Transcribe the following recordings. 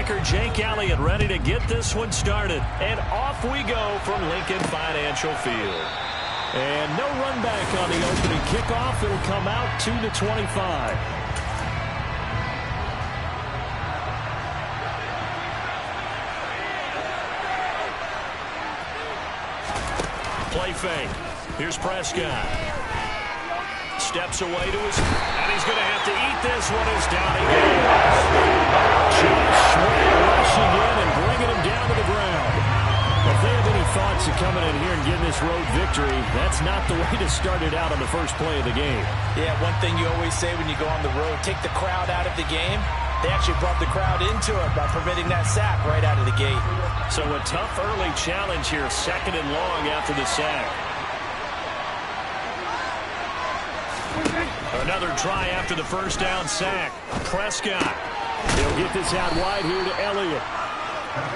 playmaker Jake Elliott ready to get this one started. And off we go from Lincoln Financial Field. And no run back on the opening kickoff. It'll come out 2-25. Play fake. Here's Prescott. Steps away to his, and he's going to have to eat this one as down he goes. Just Sweat rushing in and bringing him down to the ground. If they have any thoughts of coming in here and getting this road victory, that's not the way to start it out on the first play of the game. Yeah, one thing you always say when you go on the road, take the crowd out of the game. They actually brought the crowd into it by permitting that sack right out of the gate. So a tough early challenge here, 2nd and long after the sack. Another try after the first down sack. Prescott. He'll get this out wide here to Elliott.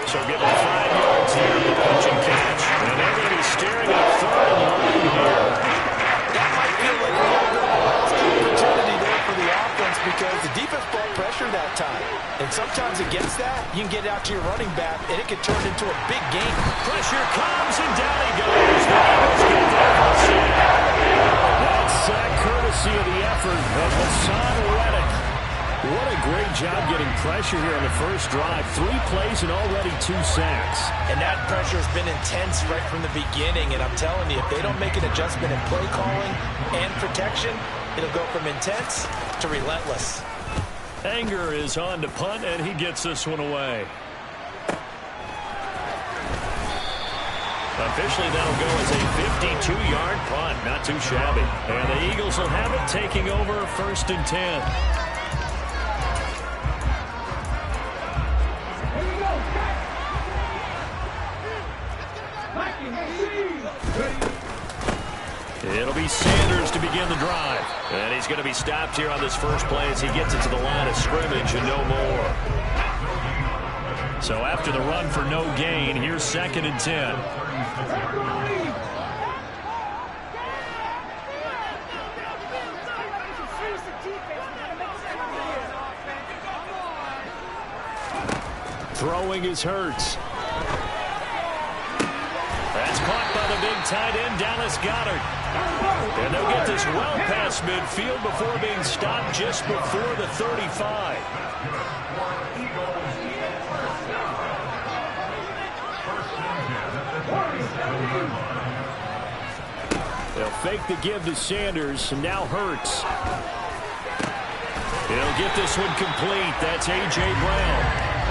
So give him 5 yards here on the punch and catch. And they're going to be staring at 3rd and long here. That might feel like a little bit of a lost opportunity there for the offense because the defense brought pressure that time. And sometimes against that, you can get out to your running back, and it can turn into a big game. Pressure comes, and down he goes. The Eagles get there for a sack. That sack courtesy of the effort of Haason Reddick. What a great job getting pressure here on the first drive. 3 plays and already 2 sacks. And that pressure has been intense right from the beginning. And I'm telling you, if they don't make an adjustment in play calling and protection, it'll go from intense to relentless. Anger is on to punt, and he gets this one away. Officially, that'll go as a 52-yard punt. Not too shabby. And the Eagles will have it, taking over 1st and 10. It'll be Sanders to begin the drive. And he's going to be stopped here on this first play as he gets it to the line of scrimmage and no more. So after the run for no gain, here's 2nd and 10. Throwing is Hurts. That's caught by the big tight end, Dallas Goedert. And they'll get this well past midfield before being stopped just before the 35. They'll fake the give to Sanders, and now Hurts. He'll get this one complete. That's A.J. Brown.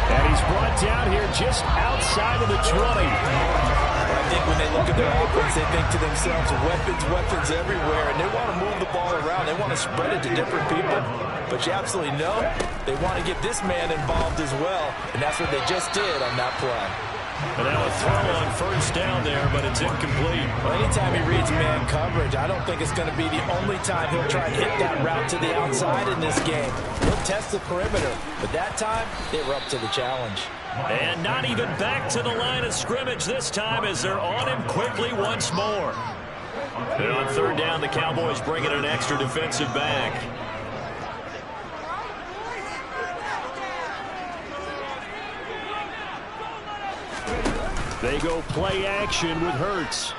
And he's brought down here just outside of the 20. I think when they look at their offense, they think to themselves, weapons everywhere, and they want to move the ball around. They want to spread it to different people. But you absolutely know they want to get this man involved as well, and that's what they just did on that play. And now a throw on first down there, but it's incomplete. Well, anytime he reads man coverage, I don't think it's going to be the only time he'll try and hit that route to the outside in this game. He'll test the perimeter, but that time, they were up to the challenge. And not even back to the line of scrimmage this time as they're on him quickly once more. And on 3rd down, the Cowboys bring in an extra defensive back. They go play action with Hurts.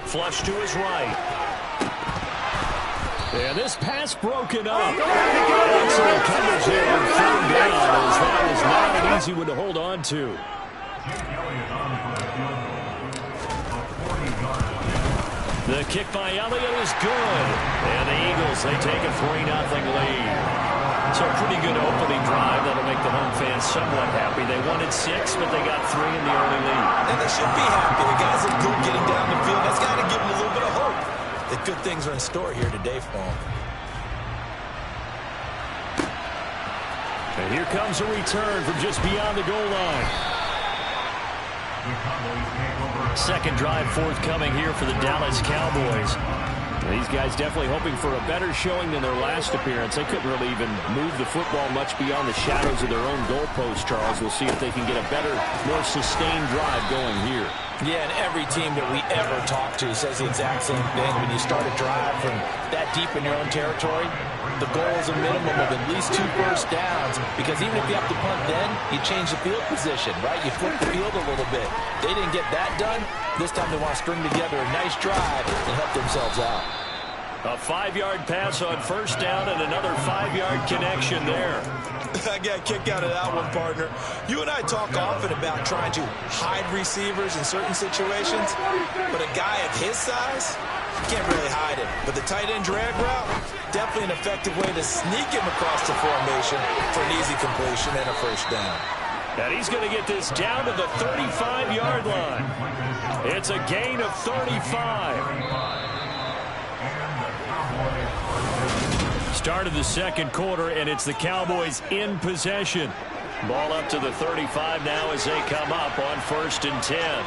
Flush to his right. And this pass broken up. Excellent coverage there on 3rd down as that was not an easy one to hold on to. The kick by Elliott is good. And the Eagles, they take a 3-0 lead. So a pretty good opening drive that'll make the home fans somewhat happy. They wanted 6, but they got 3 in the early lead. And they should be happy. The guys are good getting down the field. That's got to give them a little bit of hope that good things are in store here today for them. And here comes a return from just beyond the goal line. Second drive forthcoming here for the Dallas Cowboys. These guys definitely hoping for a better showing than their last appearance. They couldn't really even move the football much beyond the shadows of their own goalpost, Charles. We'll see if they can get a better, more sustained drive going here. Yeah, and every team that we ever talk to says the exact same thing. When you start a drive from that deep in your own territory, the goal is a minimum of at least 2 first downs, because even if you have to punt then, you change the field position, right? You flip the field a little bit. They didn't get that done. This time they want to string together a nice drive and help themselves out. A 5-yard pass on first down and another 5-yard connection there. I got a kick out of that one, partner. You and I talk often about trying to hide receivers in certain situations, but a guy of his size, you can't really hide it. But the tight end drag route, definitely an effective way to sneak him across the formation for an easy completion and a first down. And he's going to get this down to the 35-yard line. It's a gain of 35. Start of the second quarter, and it's the Cowboys in possession. Ball up to the 35 now as they come up on 1st and 10.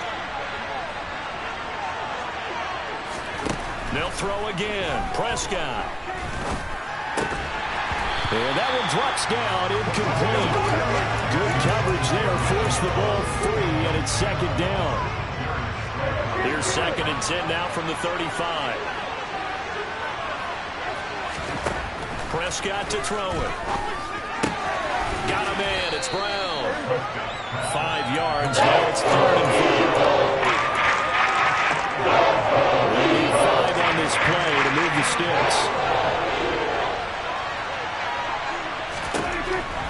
They'll throw again. Prescott. And that one drops down, incomplete. Good coverage there, forced the ball free, and it's 2nd down. Here's 2nd and 10 now from the 35. Prescott to throw it. Got a man. It's Brown. 5 yards. Now it's 3rd and 4. They need 5 on this play to move the sticks.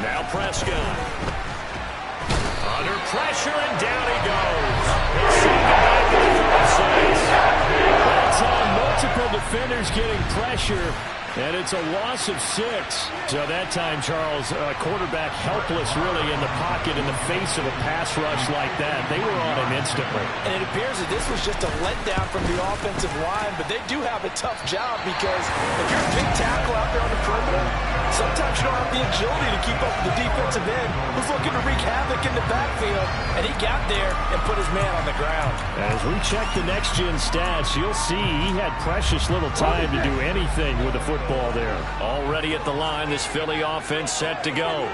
Now Prescott. Under pressure, and down he goes. He'll send it back to the 36. That's on multiple defenders getting pressure. And it's a loss of 6. So that time, Charles, quarterback helpless really in the pocket in the face of a pass rush like that. They were on him instantly. And it appears that this was just a letdown from the offensive line, but they do have a tough job, because if you're a big tackle out there on the perimeter, sometimes you don't have the agility to keep up with the defensive end who's looking to wreak havoc in the backfield, and he got there and put his man on the ground. As we check the next-gen stats, you'll see he had precious little time to do anything with the football there. Already at the line, this Philly offense set to go.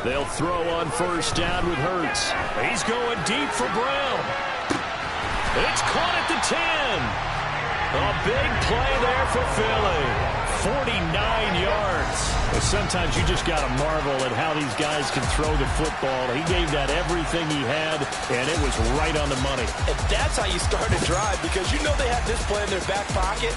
They'll throw on first down with Hurts. He's going deep for Brown. It's caught at the 10. A big play there for Philly. 49 yards. Well, sometimes you just got to marvel at how these guys can throw the football. He gave that everything he had, and it was right on the money. And that's how you start a drive, because you know they have this play in their back pocket,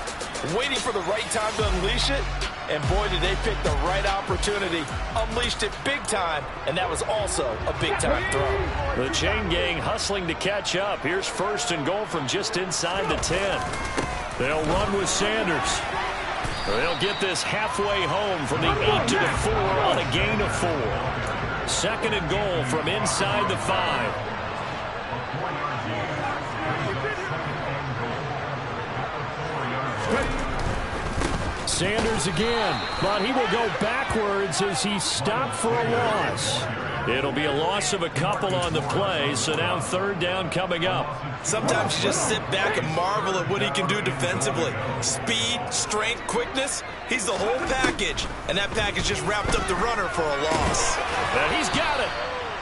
waiting for the right time to unleash it. And boy, did they pick the right opportunity. Unleashed it big time, and that was also a big-time throw. The chain gang hustling to catch up. Here's 1st and goal from just inside the 10. They'll run with Sanders. They'll get this halfway home from the 8 to the 4 on a gain of 4. 2nd and goal from inside the 5. Sanders again, but he will go backwards as he's stopped for a loss. It'll be a loss of a couple on the play, so now 3rd down coming up. Sometimes you just sit back and marvel at what he can do defensively. Speed, strength, quickness, he's the whole package. And that package just wrapped up the runner for a loss. And he's got it.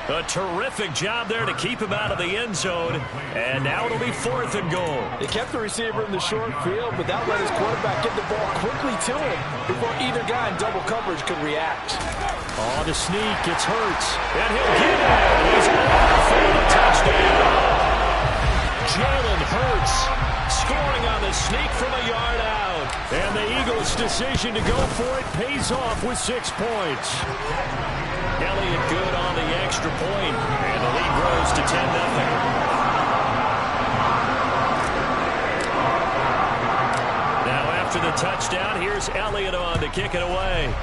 A terrific job there to keep him out of the end zone. And now it'll be 4th and goal. They kept the receiver in the short field, but that let his quarterback get the ball quickly to him before either guy in double coverage could react. On the sneak, it's Hurts. And he'll get it. He's off for the touchdown. Jalen Hurts scoring on the sneak from a yard out. And the Eagles' decision to go for it pays off with 6 points. Elliott good on the extra point, and the lead grows to 10-0. Now after the touchdown, here's Elliott on to kick it away.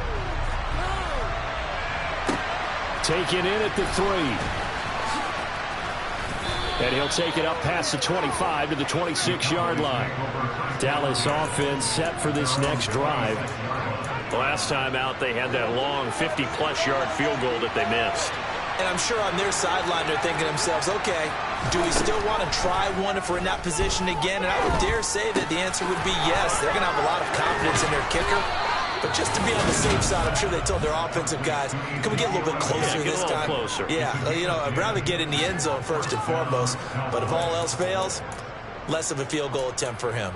Taken in at the 3. And he'll take it up past the 25 to the 26-yard line. Dallas offense set for this next drive. Last time out, they had that long 50-plus yard field goal that they missed. And I'm sure on their sideline, they're thinking to themselves, okay, do we still want to try one if we're in that position again? And I would dare say that the answer would be yes. They're going to have a lot of confidence in their kicker. But just to be on the safe side, I'm sure they told their offensive guys, can we get a little bit closer this time? Closer. Yeah, you know, I'd rather get in the end zone first and foremost. But if all else fails, less of a field goal attempt for him.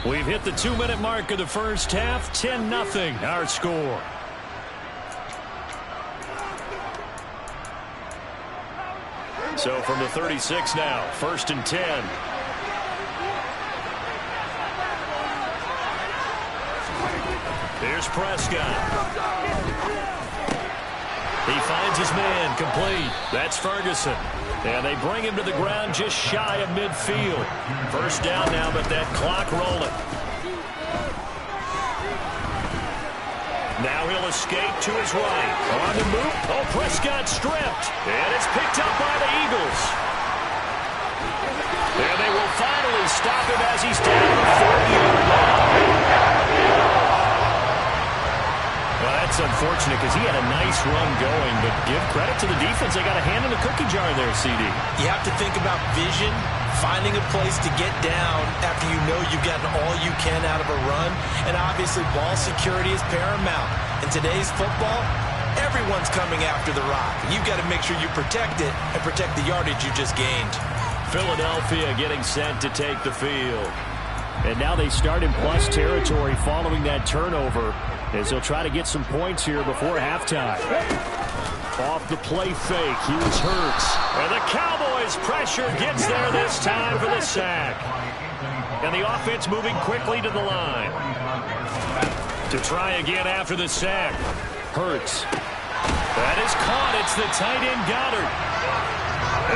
We've hit the 2-minute mark of the first half. 10-0 our score. So from the 36 now, 1st and 10. Here's Prescott. He finds his man, complete. That's Ferguson. And they bring him to the ground just shy of midfield. First down now, but that clock rolling. Now he'll escape to his right. On the move. Oh, Prescott stripped. And it's picked up by the Eagles. And they will finally stop him as he's down the 40-yard line. Well, that's unfortunate because he had a nice run going, but give credit to the defense. They got a hand in the cookie jar there, CD. You have to think about vision, finding a place to get down after you know you've gotten all you can out of a run, and obviously ball security is paramount. In today's football, everyone's coming after the rock. You've got to make sure you protect it and protect the yardage you just gained. Philadelphia getting set to take the field. And now they start in plus territory following that turnover, as they'll try to get some points here before halftime. Off the play fake, here's Hurts. And the Cowboys' pressure gets there this time for the sack. And the offense moving quickly to the line. To try again after the sack. Hurts. That is caught. It's the tight end Goddard.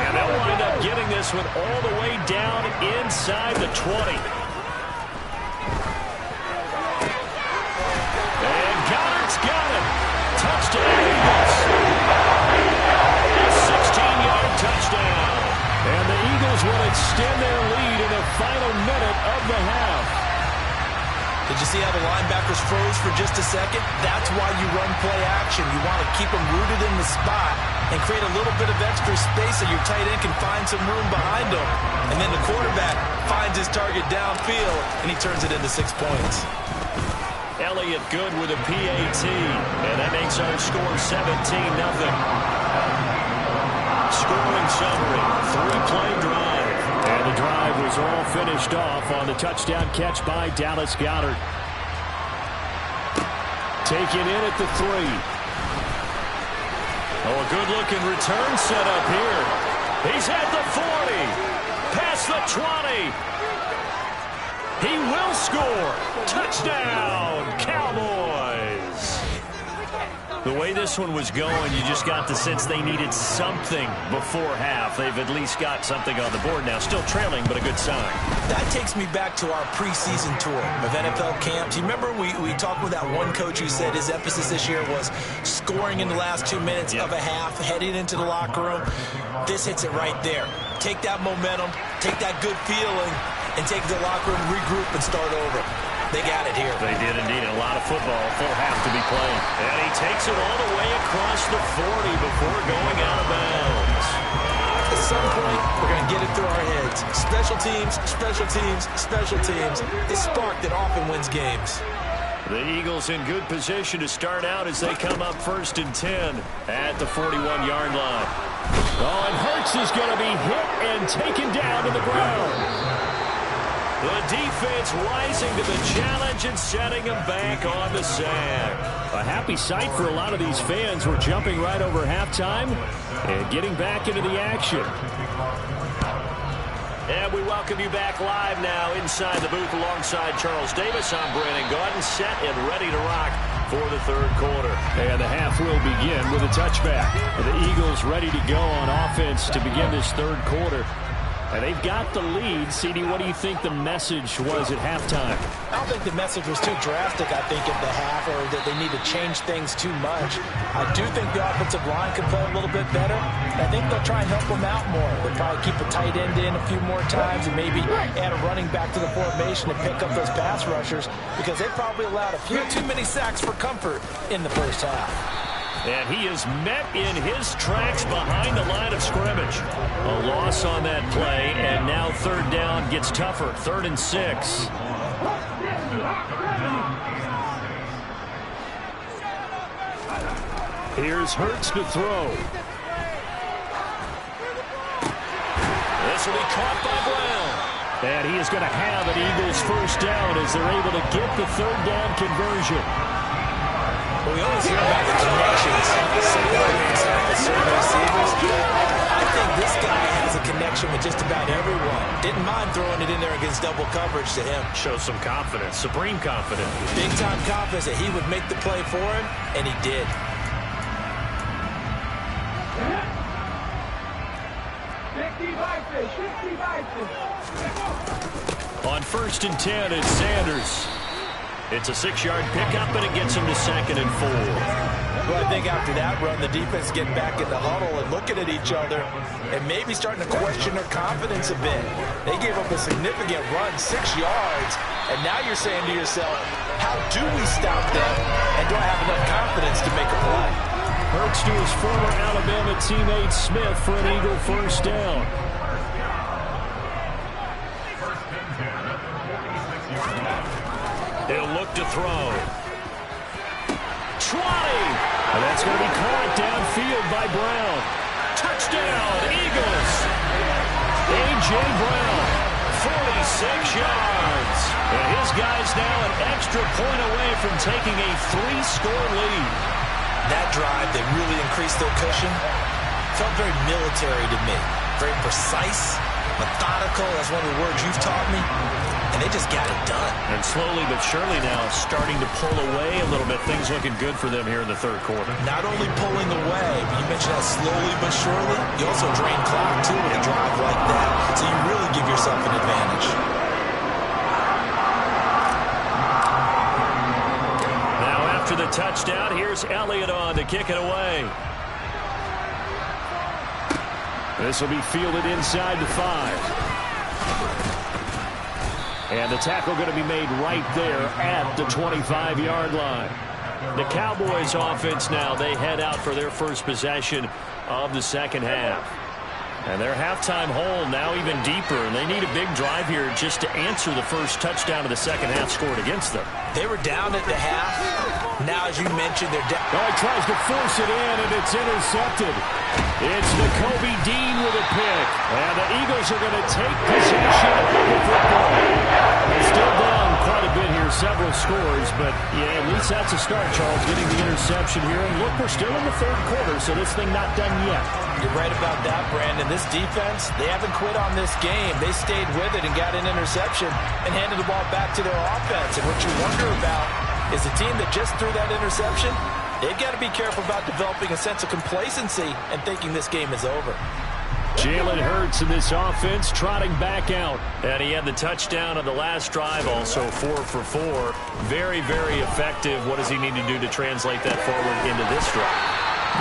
And they'll wind up getting this one all the way down inside the 20. Got it. Touchdown, Eagles. A 16-yard touchdown. And the Eagles will extend their lead in the final minute of the half. Did you see how the linebackers froze for just a second? That's why you run play action. You want to keep them rooted in the spot and create a little bit of extra space so your tight end can find some room behind him. And then the quarterback finds his target downfield, and he turns it into 6 points. Elliott good with a PAT, and that makes our score 17-0. Scoring summary, 3-play drive. And the drive was all finished off on the touchdown catch by Dallas Goedert. Taken in at the 3. Oh, a good-looking return set up here. He's at the 40. Past the 20. He will score. Touchdown, Cowboys. The way this one was going, you just got the sense they needed something before half. They've at least got something on the board now. Still trailing, but a good sign. That takes me back to our preseason tour of NFL camps. You remember we talked with that one coach who said his emphasis this year was scoring in the last 2 minutes of a half, heading into the locker room. This hits it right there. Take that momentum, take that good feeling, and take the locker room, regroup, and start over. They got it here. They did indeed. A lot of football, full half to be played. And he takes it all the way across the 40 before going out of bounds. At some point, we're going to get it through our heads. Special teams, special teams, special teams. The spark that often wins games. The Eagles in good position to start out as they come up 1st and 10 at the 41-yard line. Oh, and Hurts is going to be hit and taken down to the ground. The defense rising to the challenge and setting him back on the sack. A happy sight for a lot of these fans. We're jumping right over halftime and getting back into the action. And we welcome you back live now inside the booth alongside Charles Davis. I'm Brandon Gaudin, set and ready to rock for the 3rd quarter. And the half will begin with a touchback. The Eagles ready to go on offense to begin this 3rd quarter. And they've got the lead. CD, what do you think the message was at halftime? I don't think the message was too drastic, I think, at the half, or that they need to change things too much. I do think the offensive line could play a little bit better. I think they'll try and help them out more. They'll probably keep a tight end in a few more times and maybe add a running back to the formation to pick up those pass rushers, because they probably allowed a few too many sacks for comfort in the first half. And he is met in his tracks behind the line of scrimmage. A loss on that play, and now 3rd down gets tougher. 3rd and 6. Here's Hurts to throw. This will be caught by Brown. And he is going to have an Eagles first down as they're able to get the third down conversion. Well, we always hear about the connections certain players have with certain receivers. I think this guy has a connection with just about everyone. Didn't mind throwing it in there against double coverage to him. Shows some confidence, supreme confidence. Big-time confidence that he would make the play for him, and he did. On 1st and 10, it's Sanders. It's a 6-yard pickup, and it gets him to 2nd and 4. Well, I think after that run, the defense getting back in the huddle and looking at each other and maybe starting to question their confidence a bit. They gave up a significant run, 6 yards, and now you're saying to yourself, how do we stop them, and do I have enough confidence to make a play? Hurts to his former Alabama teammate Smith for an Eagle first down. He'll look to throw. Trotting! And that's going to be caught downfield by Brown. Touchdown, Eagles! A.J. Brown, 46 yards. And his guy's now an extra point away from taking a 3-score lead. That drive that really increased their cushion felt very military to me. Very precise, methodical. That's one of the words you've taught me. And they just got it done. And slowly but surely now starting to pull away a little bit. Things looking good for them here in the third quarter. Not only pulling away, but you mentioned that slowly but surely. You also drain clock, too, with a drive like that. So you really give yourself an advantage. Now after the touchdown, here's Elliott on to kick it away. This will be fielded inside the 5. And the tackle going to be made right there at the 25-yard line. The Cowboys offense now, they head out for their first possession of the second half. And their halftime hole now even deeper, and they need a big drive here just to answer the first touchdown of the second half scored against them. They were down at the half. Now, as you mentioned, they're down. Oh, he tries to force it in, and it's intercepted. It's Nakobe Dean with a pick. And the Eagles are going to take possession of the football. They're still down quite a bit here, several scores, but yeah, at least that's a start, Charles, getting the interception here. And look, we're still in the third quarter, so this thing not done yet. You're right about that, Brandon. This defense, they haven't quit on this game. They stayed with it and got an interception and handed the ball back to their offense. And what you wonder about is the team that just threw that interception, they've got to be careful about developing a sense of complacency and thinking this game is over. Jalen Hurts in this offense trotting back out. And he had the touchdown on the last drive, also 4 for 4. Very, very effective. What does he need to do to translate that forward into this drive?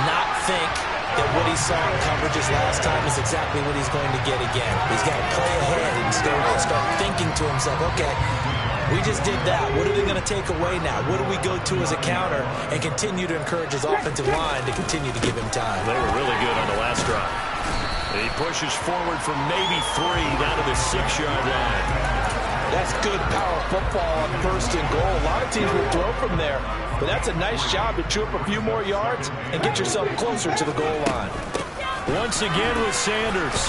Not think that what he saw in coverages last time is exactly what he's going to get again. He's got to play ahead and start thinking to himself, okay, we just did that. What are they going to take away now? What do we go to as a counter? And continue to encourage his offensive line to continue to give him time. They were really good on the last drive. He pushes forward from maybe 3 down to the 6-yard line. That's good power football on 1st and goal. A lot of teams will throw from there, but that's a nice job to chew up a few more yards and get yourself closer to the goal line. Once again with Sanders.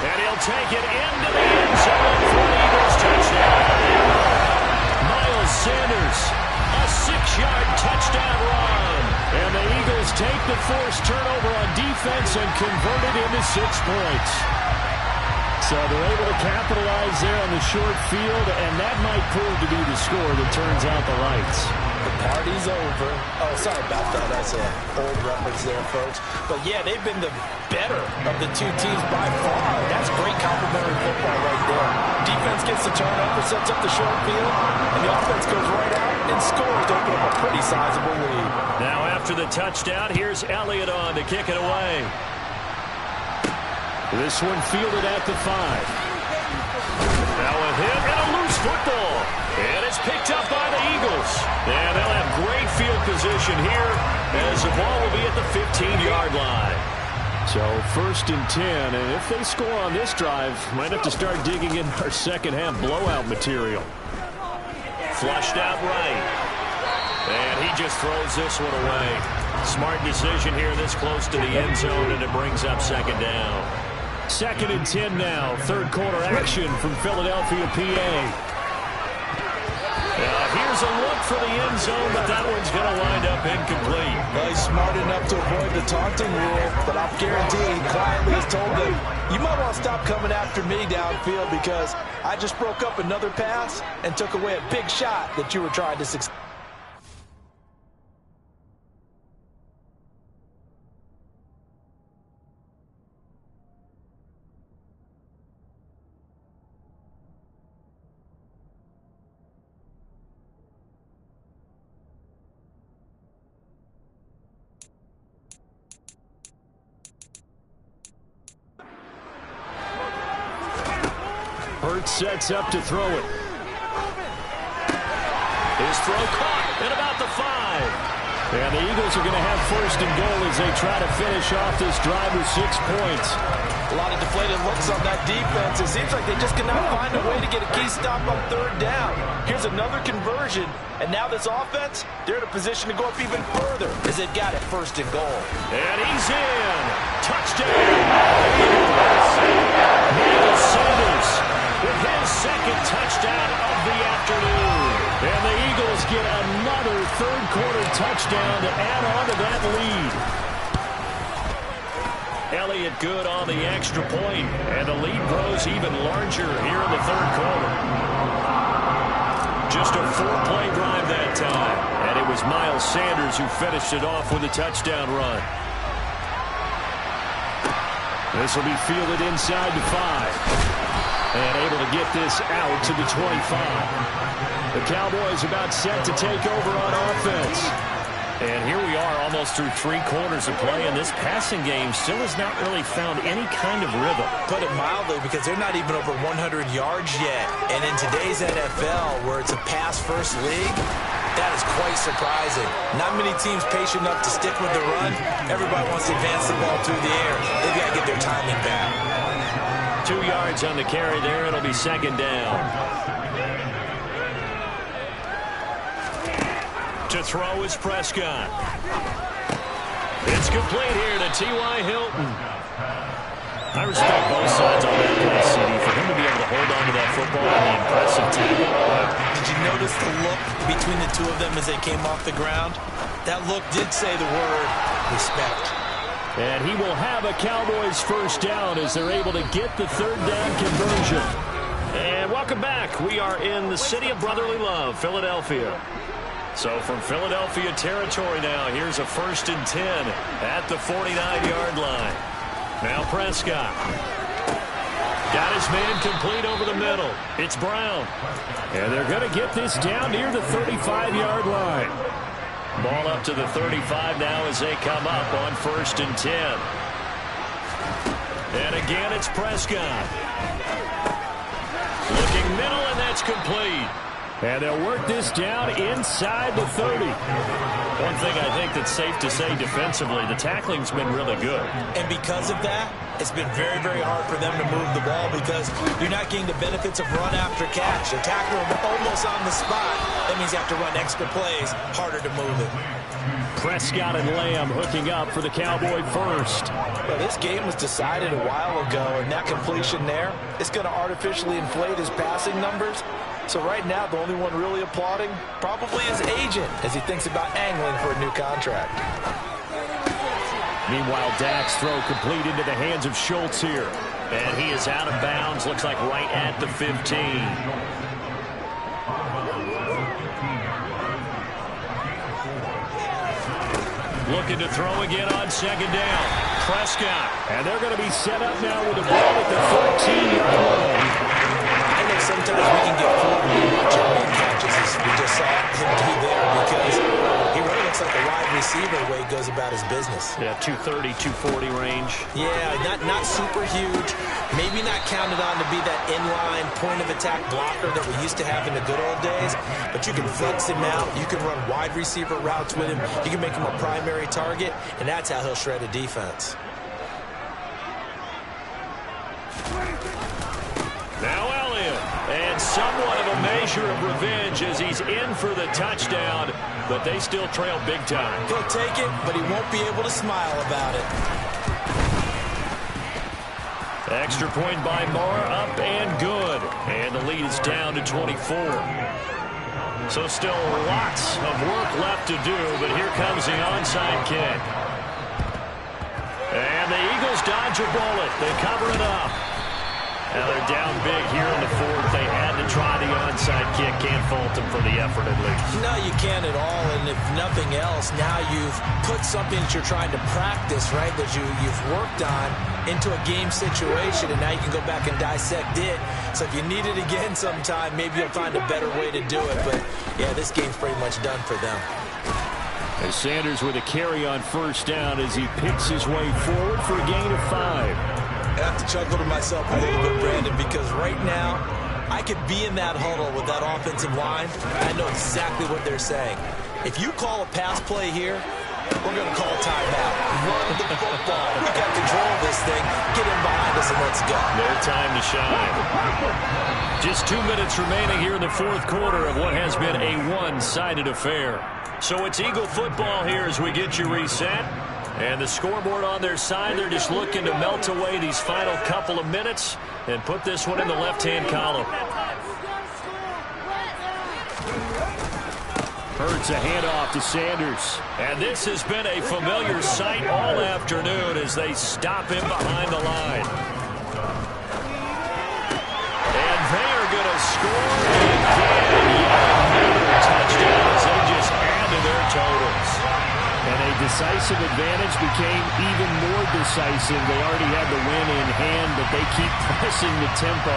And he'll take it into the end zone for the Eagles touchdown. Miles Sanders, a 6-yard touchdown run. And the Eagles take the forced turnover on defense and convert it into 6 points. So they're able to capitalize there on the short field, and that might prove to be the score that turns out the lights. The party's over. Oh, sorry about that. That's an old reference there, folks. But, yeah, they've been the better of the two teams by far. That's great complementary football right there. Defense gets the turnover, sets up the short field, and the offense goes right out and scores to open up a pretty sizable lead. Now after the touchdown, here's Elliott on to kick it away. This one fielded at the 5. Now a hit and a loose football. And it's picked up by the Eagles. And they'll have great field position here as the ball will be at the 15-yard line. So 1st and 10, and if they score on this drive, might have to start digging in our second half blowout material. Flushed out right. And he just throws this one away. Smart decision here this close to the end zone, and it brings up second down. 2nd and 10 now. Third quarter action from Philadelphia, PA. Here's a look for the end zone, but that one's going to wind up incomplete. Well, he's smart enough to avoid the taunting rule, but I'll guarantee he quietly has told them, you might want to stop coming after me downfield because I just broke up another pass and took away a big shot that you were trying to succeed. Hurts sets up to throw it. His throw caught at about the 5. And the Eagles are going to have 1st and goal as they try to finish off this drive with 6 points. A lot of deflated looks on that defense. It seems like they just cannot find a way to get a key stop on 3rd down. Here's another conversion, and now this offense, they're in a position to go up even further as they've got it 1st and goal. And he's in. Touchdown. Miles Sanders with his 2nd touchdown of the afternoon. And the Eagles get another third-quarter touchdown to add on to that lead. Elliott good on the extra point, and the lead grows even larger here in the 3rd quarter. Just a 4-play drive that time, and it was Miles Sanders who finished it off with a touchdown run. This will be fielded inside the 5. And able to get this out to the 25. The Cowboys about set to take over on offense. And here we are almost through 3 quarters of play, and this passing game still has not really found any kind of rhythm. Put it mildly, because they're not even over 100 yards yet. And in today's NFL, where it's a pass-first league, that is quite surprising. Not many teams patient enough to stick with the run. Everybody wants to advance the ball through the air. They've got to get their timing back. 2 yards on the carry there. It'll be 2nd down. To throw is Prescott. It's complete here to T.Y. Hilton. I respect both sides on that play, CD. For him to be able to hold on to that football and the impressive tackle. Did you notice the look between the two of them as they came off the ground? That look did say the word respect. And he will have a Cowboys 1st down as they're able to get the 3rd down conversion. And welcome back. We are in the city of brotherly love, Philadelphia. So from Philadelphia territory now, here's a 1st and 10 at the 49-yard line. Now Prescott. Got his man complete over the middle. It's Brown. And they're going to get this down near the 35-yard line. Ball up to the 35 now as they come up on 1st and 10. And again, it's Prescott. Looking middle, and that's complete. And they'll work this down inside the 30. One thing I think that's safe to say defensively, the tackling's been really good. And because of that, it's been very, very hard for them to move the ball because you're not getting the benefits of run after catch. They're tackling almost on the spot. That means you have to run extra plays, harder to move it. Prescott and Lamb hooking up for the Cowboy 1st. Well, this game was decided a while ago, and that completion there is going to artificially inflate his passing numbers. So right now, the only one really applauding probably his agent as he thinks about angling for a new contract. Meanwhile, Dak's throw complete into the hands of Schultz here. And he is out of bounds, looks like right at the 15. Looking to throw again on 2nd down. Prescott. And they're going to be set up now with the ball at the 14-yard line. I know sometimes we can get fooled when we watch our main catches as we just saw him do there because he really looks like a wide receiver the way he goes about his business. Yeah, 230, 240 range. Yeah, not super huge. Maybe not counted on to be that inline point-of-attack blocker that we used to have in the good old days, but you can flex him out. You can run wide receiver routes with him. You can make him a primary target, and that's how he'll shred a defense. Now Elliott, and somewhat of a measure of revenge as he's in for the touchdown, but they still trail big time. He'll take it, but he won't be able to smile about it. Extra point by Moore, up and good. And the lead is down to 24. So still lots of work left to do, but here comes the onside kick. And the Eagles dodge a bullet. They cover it up. Now they're down big here in the fourth. They had to try the onside kick. Can't fault them for the effort at least. No, you can't at all. And if nothing else, now you've put something that you're trying to practice, right, that you've worked on into a game situation, and now you can go back and dissect it. So if you need it again sometime, maybe you'll find a better way to do it. But, yeah, this game's pretty much done for them. As Sanders with a carry on first down as he picks his way forward for a gain of 5. I have to chuckle to myself a little bit, Brandon, because right now I could be in that huddle with that offensive line. I know exactly what they're saying. If you call a pass play here, we're going to call a timeout. Run the football. We got control of this thing. Get in behind us and let's go. No time to shine. Just 2 minutes remaining here in the fourth quarter of what has been a one-sided affair. So it's Eagle football here as we get you reset. And the scoreboard on their side, they're just looking to melt away these final couple of minutes and put this one in the left-hand column. Hurts a handoff to Sanders. And this has been a familiar sight all afternoon as they stop him behind the line. And they are going to score again. Another touchdown as they just add to their totals. And a decisive advantage became even more decisive. They already had the win in hand, but they keep pressing the tempo,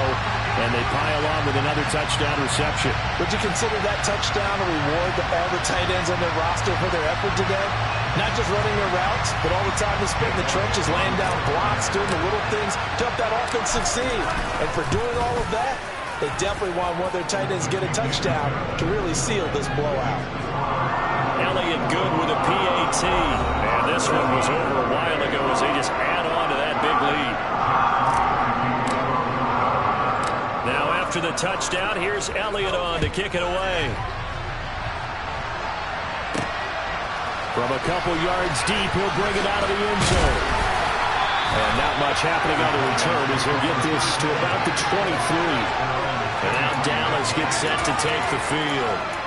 and they pile on with another touchdown reception. Would you consider that touchdown a reward to all the tight ends on their roster for their effort today? Not just running their routes, but all the time they spent in the trenches, laying down blocks, doing the little things to help that offense succeed. And for doing all of that, they definitely want one of their tight ends to get a touchdown to really seal this blowout. Elliott good with a PAT. And this one was over a while ago as they just add on to that big lead. Now after the touchdown, here's Elliott on to kick it away. From a couple yards deep, he'll bring it out of the end zone. And not much happening on the return as he'll get this to about the 23. And now Dallas gets set to take the field.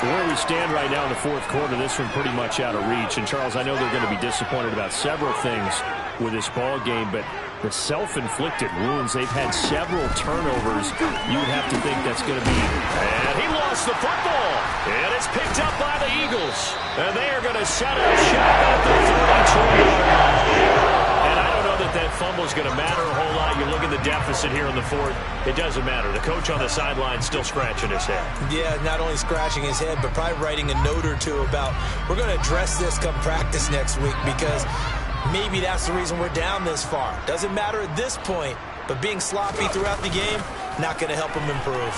Where we stand right now in the fourth quarter, this one pretty much out of reach. And, Charles, I know they're going to be disappointed about several things with this ball game, but the self-inflicted wounds, they've had several turnovers. You would have to think that's going to be. And he lost the football. And it's picked up by the Eagles. And they are going to set up shop at the 32-yard line. And I don't know that fumble is going to matter a whole lot. You look at the deficit here in the fourth, it doesn't matter. The coach on the sideline still scratching his head. Yeah, not only scratching his head, but probably writing a note or two about we're going to address this come practice next week because maybe that's the reason we're down this far. Doesn't matter at this point, but being sloppy throughout the game, not going to help him improve.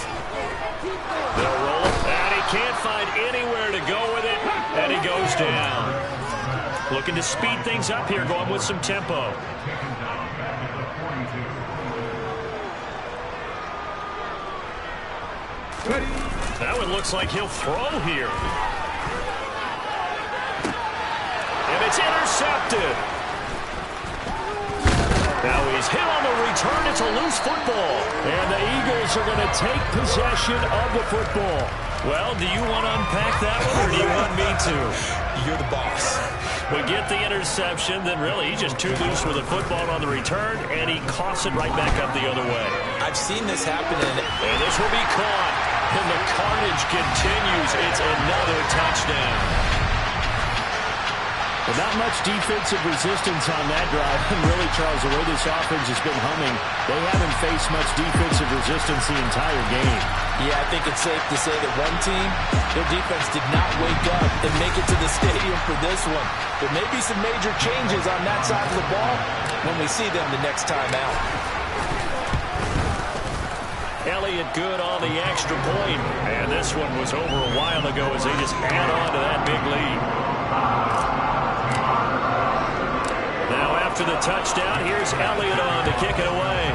They'll roll it, and he can't find anywhere to go with it, and he goes down. Looking to speed things up here, going with some tempo. That one looks like he'll throw here. And it's intercepted. Now he's hit on the return. It's a loose football. And the Eagles are going to take possession of the football. Well, do you want to unpack that one, or do you want me to? You're the boss. We get the interception, then really he's just too loose with the football on the return, and he coughs it right back up the other way. I've seen this happen, and this will be caught. And the carnage continues. It's another touchdown. But not much defensive resistance on that drive. And really, Charles, the way this offense has been humming, they haven't faced much defensive resistance the entire game. Yeah, I think it's safe to say that one team, their defense did not wake up and make it to the stadium for this one. There may be some major changes on that side of the ball when we see them the next time out. Elliott good on the extra point. And this one was over a while ago as they just add on to that big lead. Now after the touchdown, here's Elliott on to kick it away.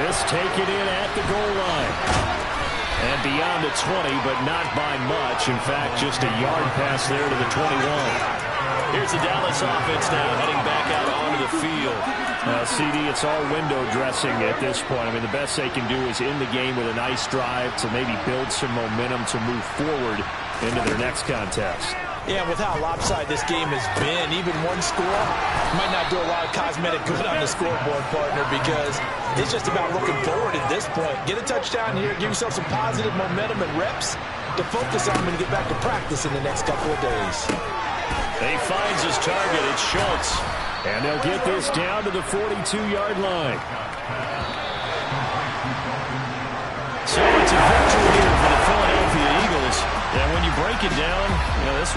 Just take it in at the goal line. And beyond the 20, but not by much. In fact, just a yard pass there to the 21. Here's the Dallas offense now heading back out onto the field. CD, it's all window dressing at this point. I mean, the best they can do is end the game with a nice drive to maybe build some momentum to move forward into their next contest. Yeah, with how lopsided this game has been, even one score might not do a lot of cosmetic good on the scoreboard, partner, because it's just about looking forward at this point. Get a touchdown here, give yourself some positive momentum and reps to focus on when you get back to practice in the next couple of days. He finds his target. It's Schultz. And they'll get this down to the 42-yard line. So it's a victory here for the Philadelphia Eagles. And when you break it down, this